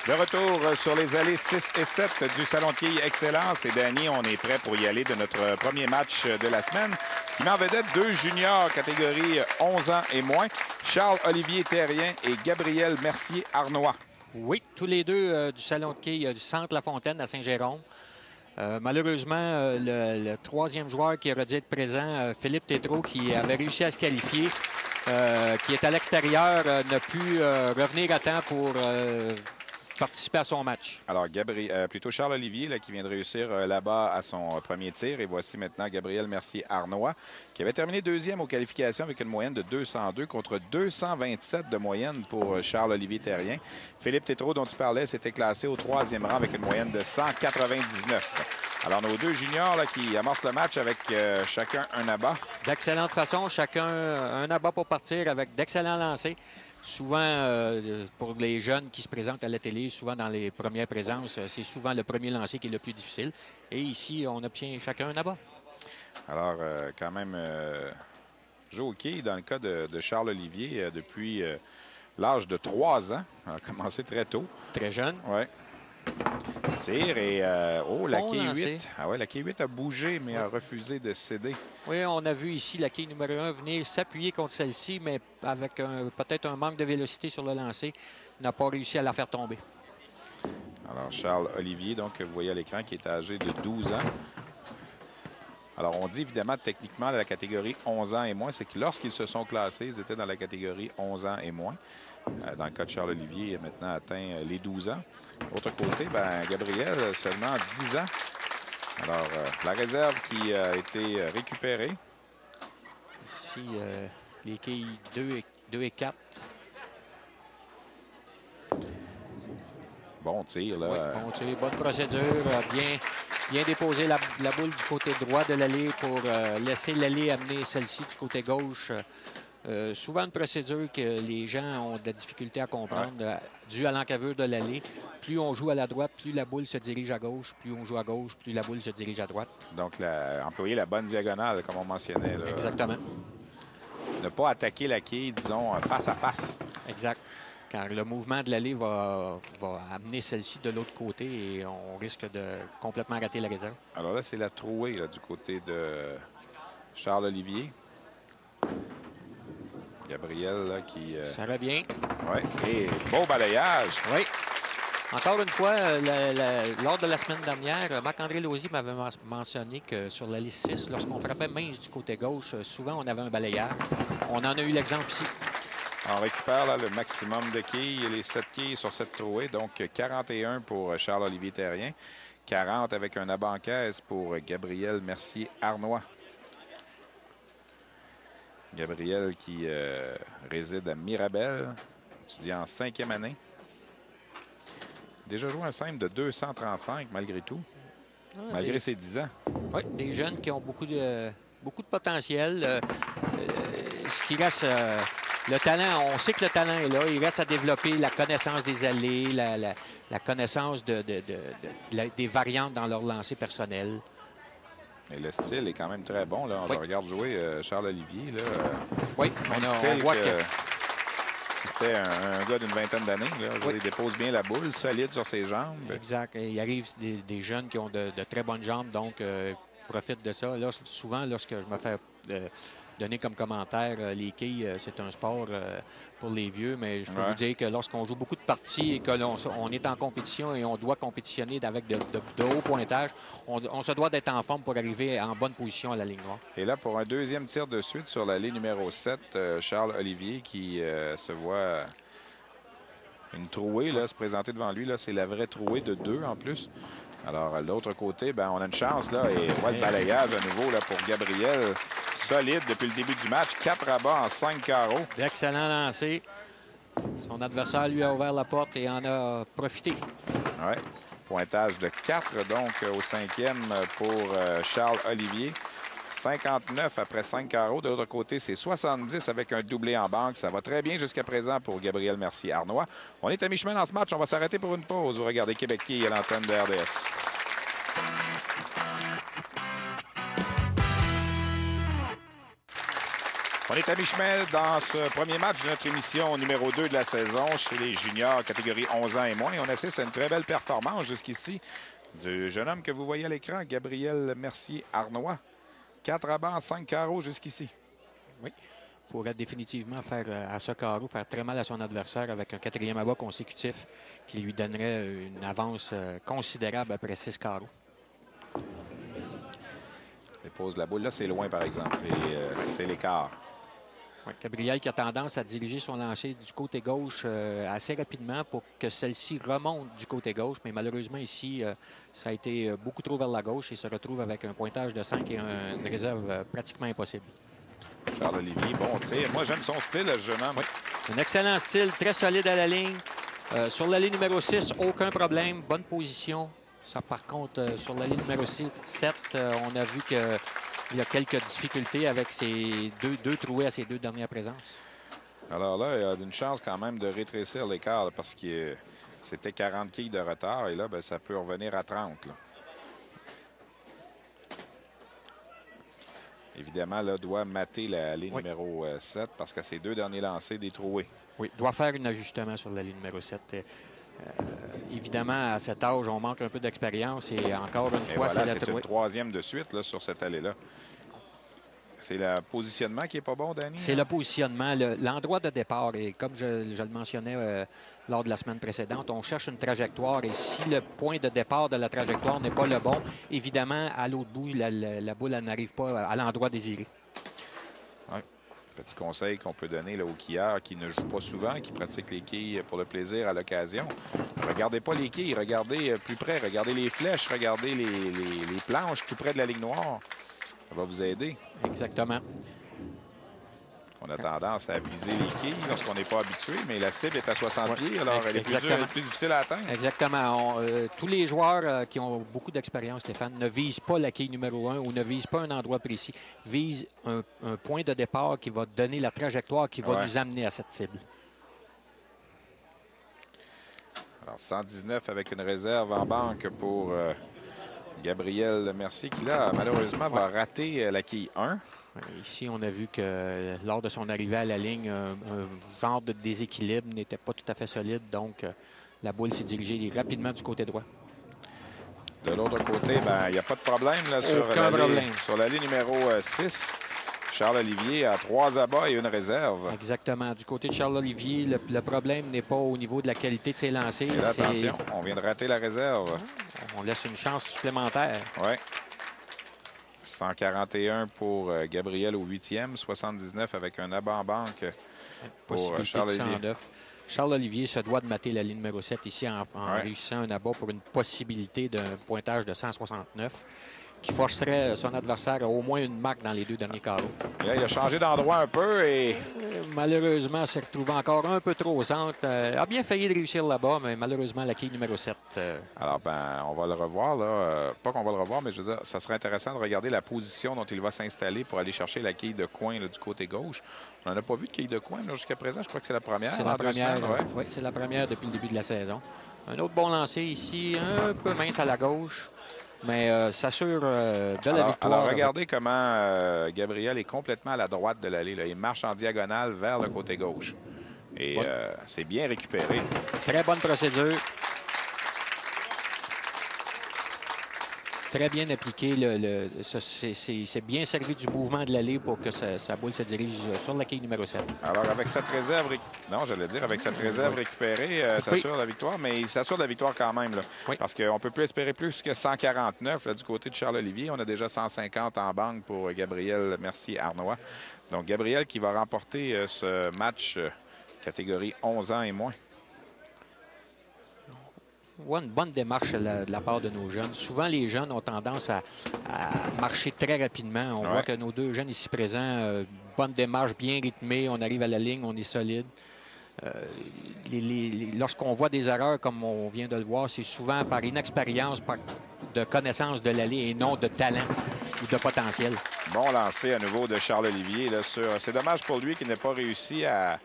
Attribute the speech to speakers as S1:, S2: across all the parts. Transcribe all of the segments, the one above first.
S1: De retour sur les allées 6 et 7 du Salon de quilles Excellence. Et Danny, on est prêt pour y aller de notre premier match de la semaine. Qui met en vedette deux juniors catégorie 11 ans et moins. Charles-Olivier Terrien et Gabriel Mercier-Arnois.
S2: Oui, tous les deux du Salon de quilles du Centre La Fontaine à Saint-Jérôme. Malheureusement, le troisième joueur qui aurait dû être présent, Philippe Tétrault, qui avait réussi à se qualifier, qui est à l'extérieur, n'a pu revenir à temps pour participer à son match.
S1: Alors, plutôt Charles-Olivier qui vient de réussir là-bas à son premier tir. Et voici maintenant Gabriel Mercier-Arnois, qui avait terminé deuxième aux qualifications avec une moyenne de 202 contre 227 de moyenne pour Charles-Olivier Terrien. Philippe Tétrault, dont tu parlais, s'était classé au troisième rang avec une moyenne de 199. Alors, nos deux juniors qui amorcent le match avec chacun un abat.
S2: D'excellente façon, chacun un abat pour partir avec d'excellents lancers. Souvent, pour les jeunes qui se présentent à la télé, souvent dans les premières présences, c'est souvent le premier lancer qui est le plus difficile. Et ici, on obtient chacun un abat.
S1: Alors, quand même, joue au quai dans le cas de Charles-Olivier depuis l'âge de 3 ans. Il a commencé très tôt.
S2: Très jeune.
S1: Oui. Tire et la
S2: bon
S1: quai
S2: lancer.
S1: 8. Ah ouais, la quai 8 a bougé, mais a refusé de céder.
S2: Oui, on a vu ici la quai numéro 1 venir s'appuyer contre celle-ci, mais avec peut-être un manque de vélocité sur le lancer, n'a pas réussi à la faire tomber.
S1: Alors, Charles-Olivier, donc, vous voyez à l'écran, qui est âgé de 12 ans. Alors, on dit évidemment techniquement la catégorie 11 ans et moins, c'est que lorsqu'ils se sont classés, ils étaient dans la catégorie 11 ans et moins. Dans le cas de Charles-Olivier, il a maintenant atteint les 12 ans. Autre côté, Gabriel, seulement 10 ans. Alors, la réserve qui a été récupérée.
S2: Ici, les quilles 2 et 4.
S1: Bon tir, là.
S2: Oui, bon tir, bonne procédure. Bien déposer la boule du côté droit de l'allée pour laisser l'allée amener celle-ci du côté gauche. Souvent une procédure que les gens ont de la difficulté à comprendre, due à l'encavure de l'allée. Plus on joue à la droite, plus la boule se dirige à gauche. Plus on joue à gauche, plus la boule se dirige à droite.
S1: Donc, employer la bonne diagonale, comme on mentionnait. Là.
S2: Exactement.
S1: Ne pas attaquer la quille, disons, face à face.
S2: Exact. Car le mouvement de l'allée va amener celle-ci de l'autre côté et on risque de complètement rater la réserve. Alors
S1: là, c'est la trouée là, du côté de Charles-Olivier. Gabriel là, qui...
S2: Ça revient.
S1: Oui. Et beau balayage.
S2: Oui. Encore une fois, lors de la semaine dernière, Marc-André Lausier m'avait mentionné que sur la liste 6, lorsqu'on frappait mince du côté gauche, souvent on avait un balayage. On en a eu l'exemple ici.
S1: On récupère là, le maximum de quilles, les 7 quilles sur cette trouée. Donc 41 pour Charles-Olivier Terrien, 40 avec un abat en caisse pour Gabriel Mercier-Arnois. Gabriel qui réside à Mirabel, étudie en 5e année. Déjà joué un simple de 235 malgré tout, malgré ses 10 ans.
S2: Oui, des jeunes qui ont beaucoup de potentiel. Ce qui reste, le talent, on sait que le talent est là. Il reste à développer la connaissance des allées, la connaissance des variantes dans leur lancer personnel.
S1: Et le style est quand même très bon. Là. Je regarde jouer Charles-Olivier.
S2: Oui, on voit que...
S1: Si c'était un gars d'une vingtaine d'années, il dépose bien la boule, solide sur ses jambes.
S2: Exact. Et il arrive des jeunes qui ont de très bonnes jambes, donc profitent de ça. Là, souvent, lorsque je me fais donner comme commentaire, les quilles, c'est un sport pour les vieux, mais je peux vous dire que lorsqu'on joue beaucoup de parties et qu'on est en compétition et on doit compétitionner avec de hauts pointages, on se doit d'être en forme pour arriver en bonne position à la ligne noire.
S1: Et là, pour un deuxième tir de suite sur l'allée numéro 7, Charles-Olivier qui se voit une trouée se présenter devant lui. C'est la vraie trouée de 2 en plus. Alors, de l'autre côté, on a une chance là, et on voit le balayage à nouveau là, pour Gabriel. Solide depuis le début du match. 4 abats en 5 carreaux.
S2: D'excellents lancers. Son adversaire lui a ouvert la porte et en a profité.
S1: Oui. Pointage de 4 donc au 5e pour Charles-Olivier. 59 après 5 carreaux. De l'autre côté, c'est 70 avec un doublé en banque. Ça va très bien jusqu'à présent pour Gabriel Mercier-Arnois. On est à mi-chemin dans ce match. On va s'arrêter pour une pause. Vous regardez Québec Quilles à l'antenne de RDS. On est à mi-chemin dans ce premier match de notre émission numéro 2 de la saison chez les juniors, catégorie 11 ans et moins. On assiste à une très belle performance jusqu'ici du jeune homme que vous voyez à l'écran, Gabriel Mercier-Arnois. 4 abats, 5 carreaux jusqu'ici.
S2: Oui, pourrait définitivement faire à ce carreau, faire très mal à son adversaire avec un 4e abat consécutif qui lui donnerait une avance considérable après 6 carreaux.
S1: Il pose la boule. Là, c'est loin, par exemple. Et c'est l'écart.
S2: Ouais, Gabriel qui a tendance à diriger son lancer du côté gauche assez rapidement pour que celle-ci remonte du côté gauche. Mais malheureusement, ici, ça a été beaucoup trop vers la gauche et se retrouve avec un pointage de 5 et une réserve pratiquement impossible.
S1: Charles-Olivier, bon tir. Moi, j'aime son style, le jeune homme.
S2: Oui. Un excellent style, très solide à la ligne. Sur la ligne numéro 6, aucun problème. Bonne position. Ça, par contre, sur la ligne numéro 7, on a vu qu'il y a quelques difficultés avec ces deux troués à ses 2 dernières présences.
S1: Alors là, il a une chance quand même de rétrécir l'écart là, parce que c'était 40 quilles de retard. Et là, bien, ça peut revenir à 30. Là. Évidemment, là, doit mater la ligne numéro 7 parce que ses 2 derniers lancers des troués.
S2: Oui, doit faire un ajustement sur la ligne numéro 7. Évidemment, à cet âge, on manque un peu d'expérience et encore une fois,
S1: voilà,
S2: c'est
S1: une 3e de suite là, sur cette allée-là. C'est le positionnement qui n'est pas bon, Danny?
S2: C'est le positionnement, l'endroit de départ. Et comme je le mentionnais lors de la semaine précédente, on cherche une trajectoire. Et si le point de départ de la trajectoire n'est pas le bon, évidemment, à l'autre bout, la boule n'arrive pas à l'endroit désiré.
S1: Oui. Petit conseil qu'on peut donner là, aux quilleurs qui ne jouent pas souvent, qui pratiquent les quilles pour le plaisir à l'occasion. Regardez pas les quilles, regardez plus près, regardez les flèches, regardez les planches tout près de la ligne noire. Ça va vous aider.
S2: Exactement.
S1: On a tendance à viser les quilles lorsqu'on n'est pas habitué, mais la cible est à 60 pieds, alors elle est plus difficile à atteindre.
S2: Exactement. Tous les joueurs qui ont beaucoup d'expérience, Stéphane, ne visent pas la quille numéro 1 ou ne visent pas un endroit précis. Visent un point de départ qui va donner la trajectoire qui va nous amener à cette cible.
S1: Alors, 119 avec une réserve en banque pour Gabriel Mercier, qui là, malheureusement, va rater la quille 1.
S2: Ici, on a vu que lors de son arrivée à la ligne, un genre de déséquilibre n'était pas tout à fait solide. Donc, la boule s'est dirigée rapidement du côté droit.
S1: De l'autre côté, il n'y a pas de problème là, sur la ligne numéro 6. Charles-Olivier a 3 abats et une réserve.
S2: Exactement. Du côté de Charles-Olivier, le problème n'est pas au niveau de la qualité de ses lancers.
S1: Et là, attention, on vient de rater la réserve.
S2: On laisse une chance supplémentaire.
S1: Oui. 141 pour Gabriel au 8e, 79 avec un abat en banque pour Charles-Olivier.
S2: Charles-Olivier se doit de mater la ligne numéro 7 ici en réussissant un abat pour une possibilité d'un pointage de 169 qui forcerait son adversaire à au moins une marque dans les 2 derniers carreaux.
S1: Là, il a changé d'endroit un peu et...
S2: malheureusement, s'est retrouvé encore un peu trop au centre. A bien failli de réussir là-bas, mais malheureusement, la quille numéro 7.
S1: Alors, on va le revoir. Là. Pas qu'on va le revoir, mais je veux dire, ça serait intéressant de regarder la position dont il va s'installer pour aller chercher la quille de coin là, du côté gauche. On n'en a pas vu de quille de coin jusqu'à présent. Je crois que c'est la première.
S2: C'est la première. Oui, c'est la première depuis le début de la saison. Un autre bon lancer ici, un peu mince à la gauche. Mais s'assure de la victoire.
S1: Alors, regardez comment Gabriel est complètement à la droite de l'allée. Il marche en diagonale vers le côté gauche. Et c'est bien récupéré.
S2: Très bonne procédure. Très bien appliqué. C'est bien servi du mouvement de l'allée pour que sa boule se dirige sur la quille numéro 7.
S1: Alors, avec cette réserve... Non, j'allais dire, avec cette réserve récupérée, ça assure la victoire, mais il s'assure la victoire quand même. Là, parce qu'on ne peut plus espérer plus que 149 là, du côté de Charles-Olivier. On a déjà 150 en banque pour Gabriel Mercier-Arnois. Donc, Gabriel qui va remporter ce match catégorie 11 ans et moins.
S2: Oui, une bonne démarche de la part de nos jeunes. Souvent, les jeunes ont tendance à marcher très rapidement. On voit que nos 2 jeunes ici présents, bonne démarche, bien rythmée. On arrive à la ligne, on est solide. Lorsqu'on voit des erreurs, comme on vient de le voir, c'est souvent par inexpérience, par de connaissance de l'allée et non de talent ou de potentiel.
S1: Bon lancer à nouveau de Charles-Olivier. C'est dommage pour lui qu'il n'ait pas réussi à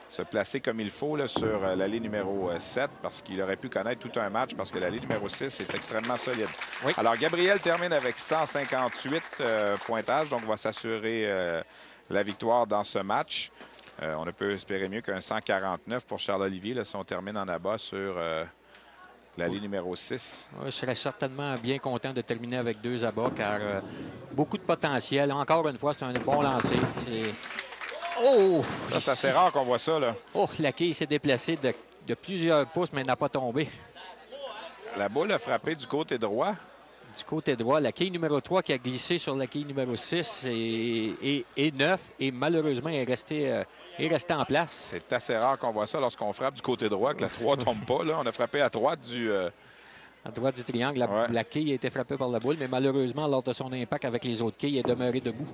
S1: se placer comme il faut là, sur l'allée numéro 7 parce qu'il aurait pu connaître tout un match parce que l'allée numéro 6 est extrêmement solide. Alors, Gabriel termine avec 158 pointages, donc va s'assurer la victoire dans ce match. On ne peut espérer mieux qu'un 149 pour Charles-Olivier là, si on termine en abat sur la ligne numéro 6.
S2: Je serais certainement bien content de terminer avec 2 abats car beaucoup de potentiel. Encore une fois, c'est un bon lancer. Oh!
S1: Ça, c'est assez rare qu'on voit ça, là.
S2: Oh, la quille s'est déplacée de plusieurs pouces, mais n'a pas tombé.
S1: La boule a frappé du côté droit.
S2: Du côté droit, la quille numéro 3 qui a glissé sur la quille numéro 6 et 9 et malheureusement est restée en place.
S1: C'est assez rare qu'on voit ça lorsqu'on frappe du côté droit, que la 3 ne tombe pas. Là. On a frappé à droite du...
S2: À droite du triangle,
S1: ouais.
S2: La quille a été frappée par la boule, mais malheureusement, lors de son impact avec les autres quilles, elle est demeurée debout.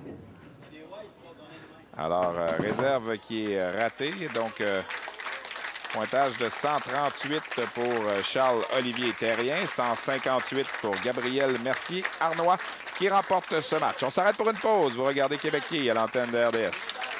S1: Alors, réserve qui est ratée. Donc, pointage de 138 pour Charles-Olivier Terrien, 158 pour Gabriel Mercier-Arnois qui remporte ce match. On s'arrête pour une pause. Vous regardez Québec qui à l'antenne de RDS.